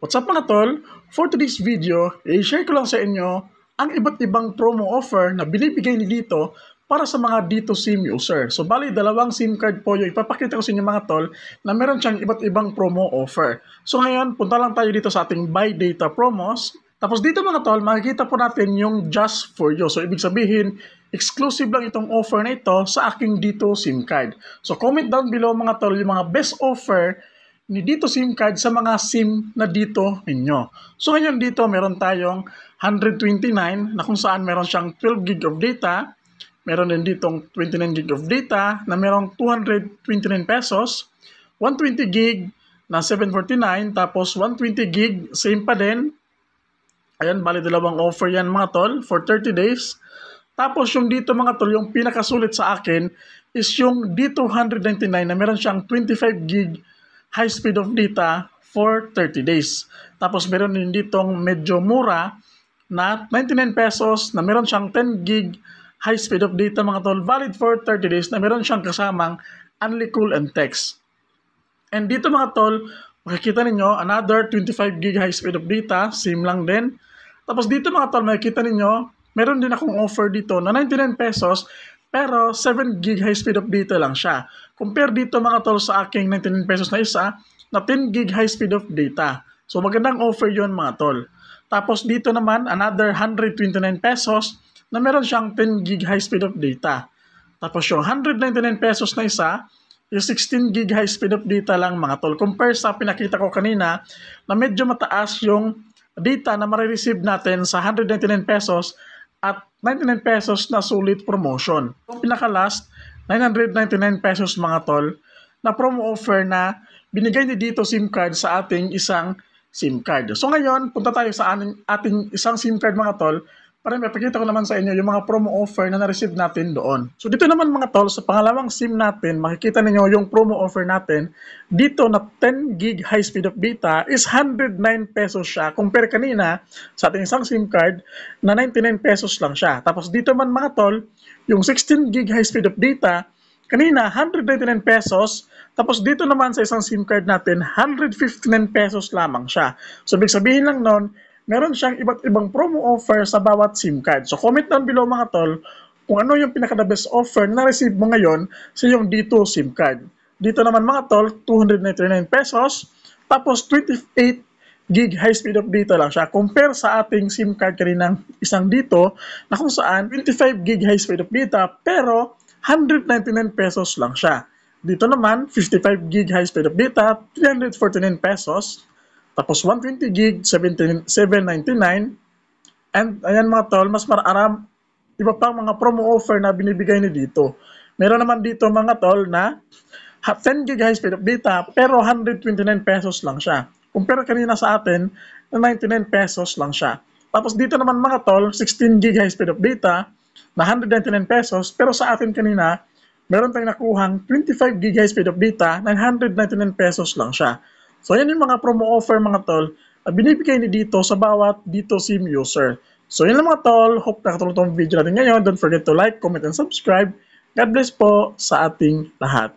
What's up mga tol? For today's video, i-share ko lang sa inyo ang iba't ibang promo offer na binibigay ni Dito para sa mga Dito SIM user. So bali, dalawang SIM card po yung ipapakita ko sa inyo mga tol na meron siyang iba't ibang promo offer. So ngayon, punta lang tayo dito sa ating buy data promos. Tapos dito mga tol, makikita po natin yung just for you. So ibig sabihin, exclusive lang itong offer na ito sa aking Dito SIM card. So comment down below mga tol yung mga best offer ni Dito SIM card sa mga SIM na Dito ninyo. So ngayon dito meron tayong 129 na kung saan meron siyang 12 gig of data. Meron din ditong 29 gig of data na merong 229 pesos. 120 gig na 749 tapos 120 gig same pa din. Ayan, bali dalawang offer yan mga tol for 30 days. Tapos yung dito mga tol, yung pinakasulit sa akin is yung Dito 199 na meron siyang 25 gig high speed of data for 30 days. Tapos meron din ditong medyo mura na 99 pesos na meron siyang 10 gig high speed of data mga tol, valid for 30 days na meron siyang kasamang Only Call and Text. And dito mga tol, makikita ninyo another 25 gig high speed of data, same lang din. Tapos dito mga tol, makikita ninyo meron din akong offer dito na 99 pesos pero 7 gig high speed of data lang siya. Compare dito mga tol sa aking 99 pesos na isa na 10 gig high speed of data. So magandang offer yon mga tol. Tapos dito naman another 129 pesos na meron siyang 10 gig high speed of data. Tapos yung 199 pesos na isa yung 16 gig high speed of data lang mga tol. Compare sa pinakita ko kanina na medyo mataas yung data na marireceive natin sa 199 pesos at 99 pesos na sulit promotion. Yung pinaka-last, 999 pesos mga tol, na promo offer na binigay ni Dito SIM card sa ating isang SIM card. So ngayon, punta tayo sa ating isang SIM card mga tol, para mapakita ko naman sa inyo yung mga promo offer na na-receive natin doon. So dito naman mga tol, sa pangalawang SIM natin, makikita niyo yung promo offer natin. Dito na 10 gig high speed of data is 109 pesos siya. Compare kanina sa ating isang SIM card na 99 pesos lang siya. Tapos dito man mga tol, yung 16 gig high speed of data, kanina 199 pesos. Tapos dito naman sa isang SIM card natin, 159 pesos lamang siya. So ibig sabihin lang nun, meron siyang iba't ibang promo offer sa bawat SIM card. So comment down below mga tol kung ano yung pinaka-the best offer na receive mo ngayon sa yung Dito SIM card. Dito naman mga tol, 299 pesos. Tapos 28 gig high speed of data lang siya. Compare sa ating SIM card kaninang isang Dito na kung saan 25 gig high speed of data pero 199 pesos lang siya. Dito naman, 55 gig high speed of data, 349 pesos. Tapos 120 gig, 799. And ayan mga tol, mas mararam, iba pang mga promo offer na binibigay ni Dito. Meron naman dito mga tol na 10 gig high speed of data, pero 129 pesos lang siya. Compare kanina sa atin, na 99 pesos lang siya. Tapos dito naman mga tol, 16 gig high speed of data, na 199 pesos, pero sa atin kanina, meron tayong nakuhang 25 gig high speed of data, 999 pesos lang siya. So, yan yung mga promo offer mga tol na binibigay ni Dito sa bawat Dito SIM user. So, yan lang mga tol. Hope nakatulong itong video natin ngayon. Don't forget to like, comment, and subscribe. God bless po sa ating lahat.